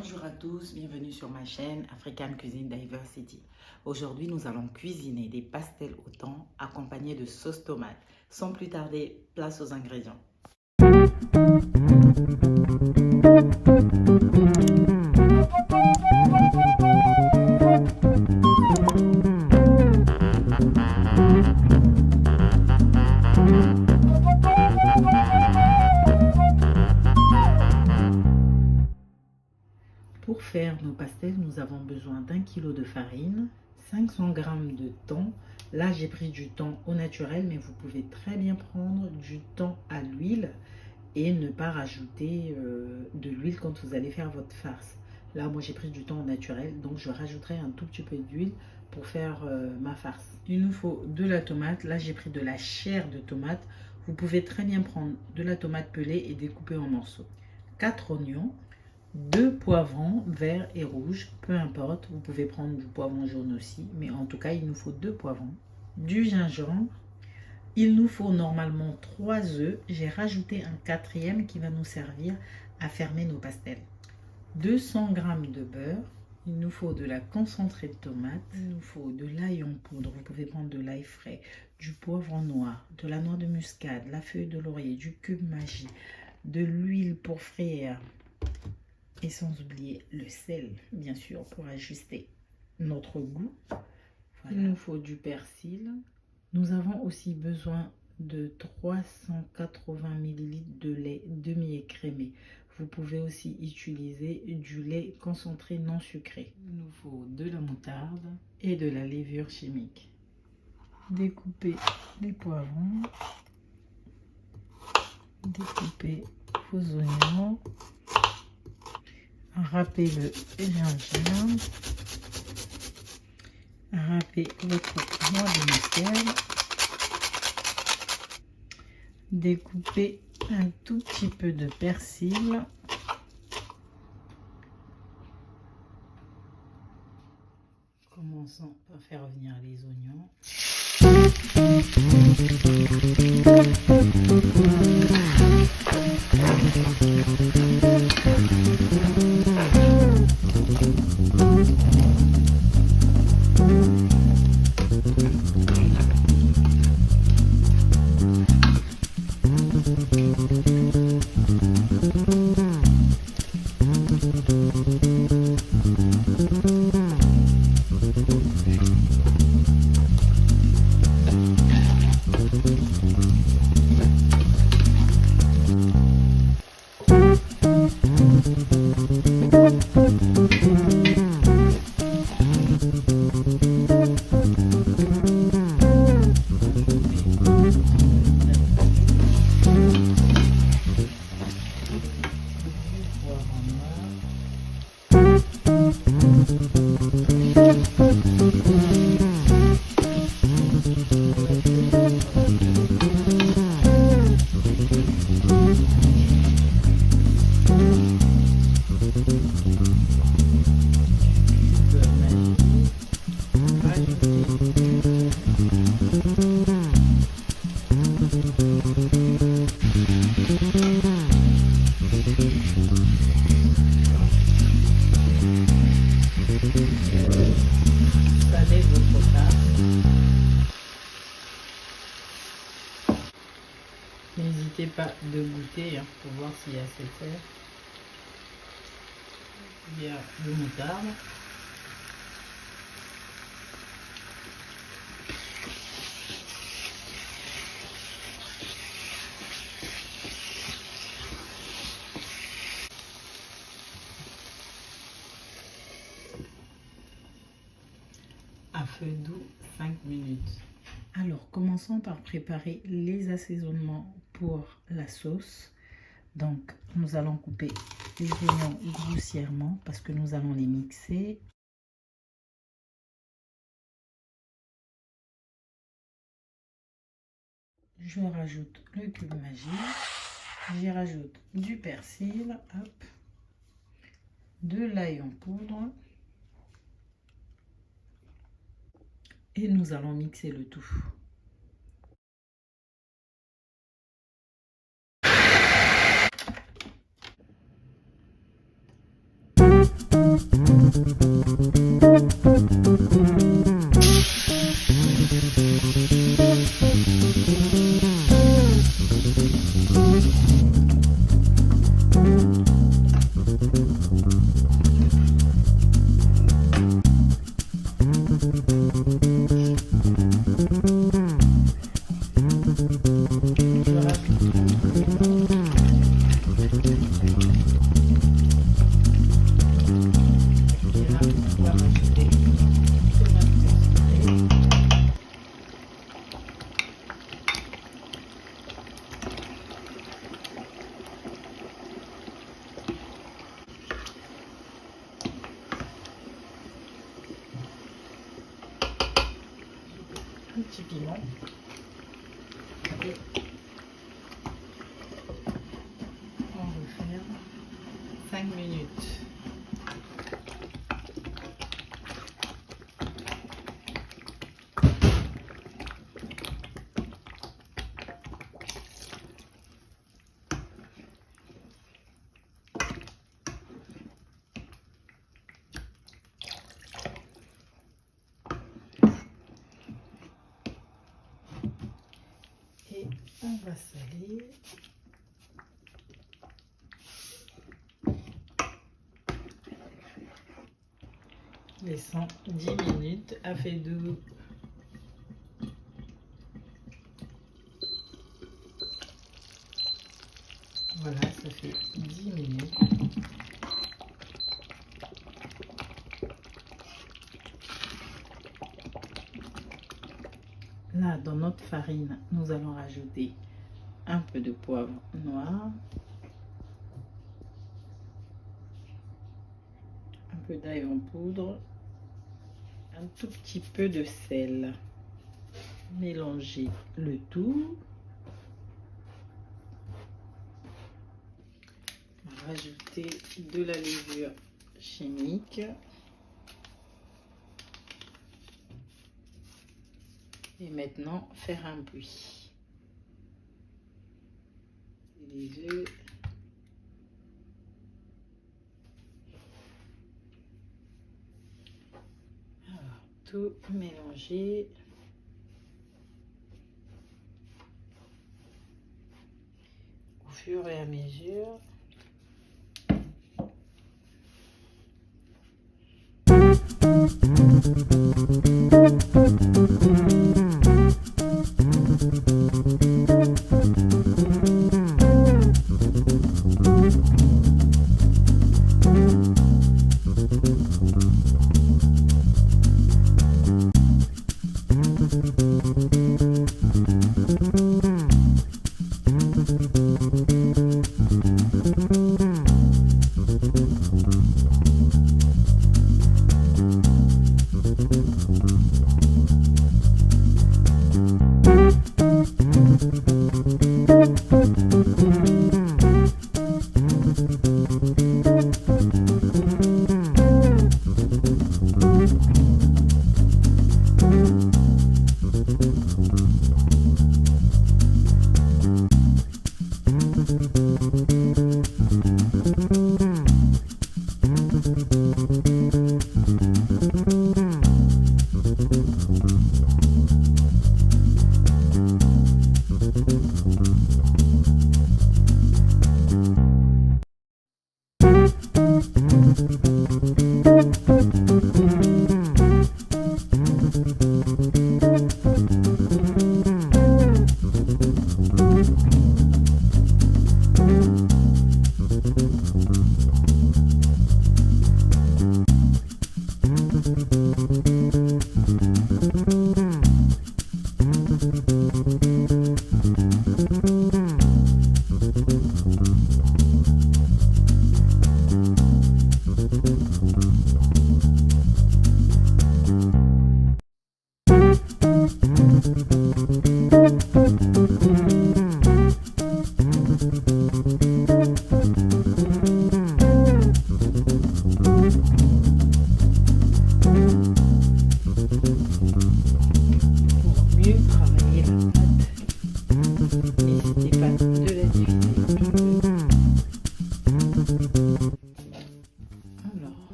Bonjour à tous, bienvenue sur ma chaîne African Cuisine Diversity. Aujourd'hui, nous allons cuisiner des pastels au thon accompagnés de sauce tomate. Sans plus tarder, place aux ingrédients. Pour faire nos pastels, nous avons besoin d'1 kg de farine, 500 g de thon. Là, j'ai pris du thon au naturel, mais vous pouvez très bien prendre du thon à l'huile et ne pas rajouter de l'huile quand vous allez faire votre farce. Là, moi, j'ai pris du thon au naturel, donc je rajouterai un tout petit peu d'huile pour faire ma farce. Il nous faut de la tomate. Là, j'ai pris de la chair de tomate. Vous pouvez très bien prendre de la tomate pelée et découper en morceaux. 4 oignons. 2 poivrons verts et rouges, peu importe, vous pouvez prendre du poivron jaune aussi, mais en tout cas il nous faut 2 poivrons, du gingembre, il nous faut normalement 3 œufs, j'ai rajouté un 4e qui va nous servir à fermer nos pastels, 200 g de beurre, il nous faut de la concentrée de tomate, il nous faut de l'ail en poudre, vous pouvez prendre de l'ail frais, du poivron noir, de la noix de muscade, la feuille de laurier, du cube magie, de l'huile pour frire, et sans oublier le sel, bien sûr, pour ajuster notre goût. Voilà. Il nous faut du persil. Nous avons aussi besoin de 380 ml de lait demi-écrémé. Vous pouvez aussi utiliser du lait concentré non sucré. Il nous faut de la moutarde et de la levure chimique. Découpez les poivrons. Découpez vos oignons. Râpez le gingembre, râpez votre noix de muscade, découpez un tout petit peu de persil, commençons par faire venir les oignons. Salez votre pâte. N'hésitez pas de goûter pour voir s'il y a assez faire. Il y a le moutarde. À feu doux 5 minutes. Alors, commençons par préparer les assaisonnements pour la sauce. Donc, nous allons couper les oignons grossièrement parce que nous allons les mixer. Je rajoute le cube magique. J'y rajoute du persil, hop, de l'ail en poudre. Et nous allons mixer le tout. Un petit piment et on referme 5 minutes. On va saler. Laissons 10 minutes à fait doux. Voilà, ça fait 10 minutes. Là, dans notre farine, nous allons rajouter un peu de poivre noir, un peu d'ail en poudre, un tout petit peu de sel. Mélangez le tout. Rajouter de la levure chimique. Et maintenant, faire un bruit. Les œufs. Alors, tout mélanger. Au fur et à mesure.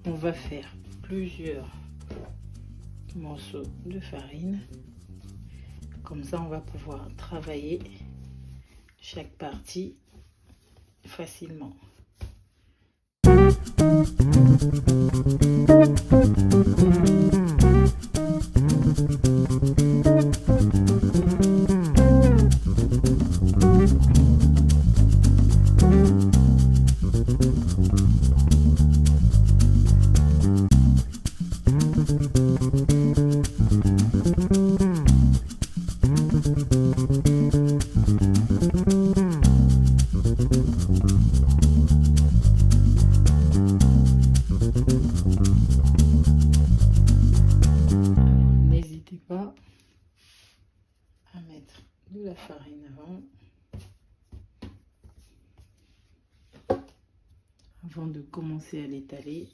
on va faire plusieurs morceaux de farine. Comme ça, on va pouvoir travailler chaque partie facilement. N'hésitez pas à mettre de la farine avant de commencer à l'étaler.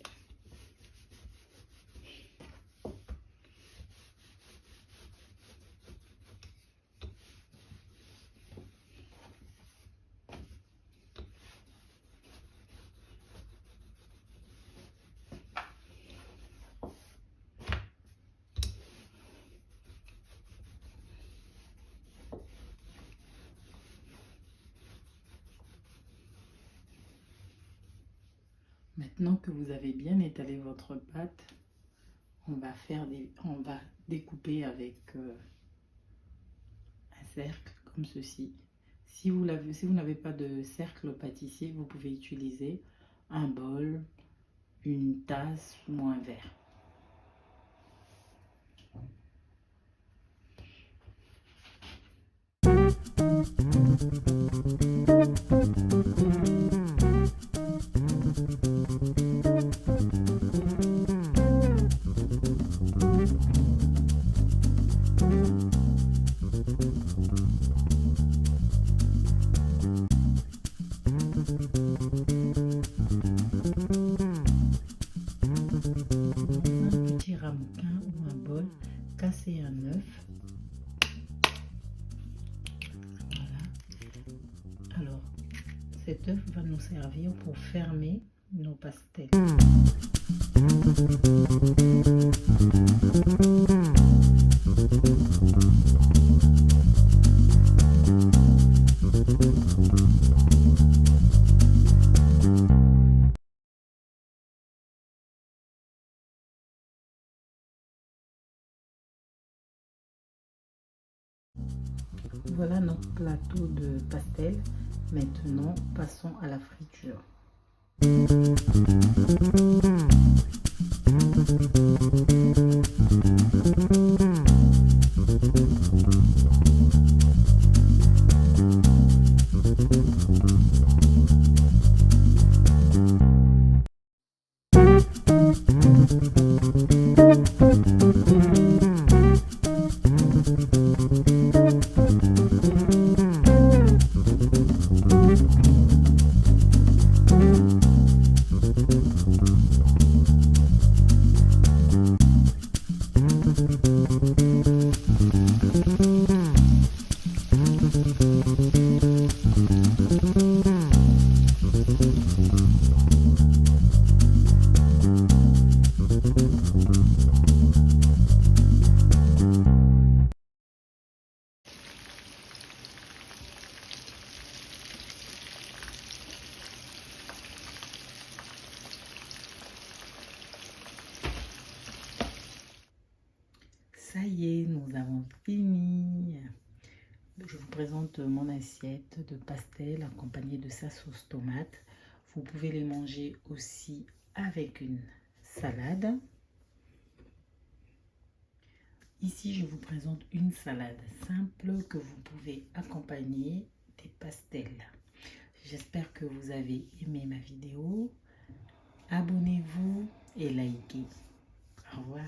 Maintenant que vous avez bien étalé votre pâte, on va découper avec un cercle comme ceci. Si vous n'avez pas de cercle pâtissier, vous pouvez utiliser un bol, une tasse ou un verre. Ramequin ou un bol, casser un œuf. Voilà. Alors, cet œuf va nous servir pour fermer nos pastels. Voilà notre plateau de pastel. Maintenant, passons à la friture. Ça y est, nous avons fini. Je vous présente mon assiette de pastel accompagnée de sa sauce tomate. Vous pouvez les manger aussi avec une salade. Ici, je vous présente une salade simple que vous pouvez accompagner des pastels. J'espère que vous avez aimé ma vidéo. Abonnez-vous et likez. Au revoir.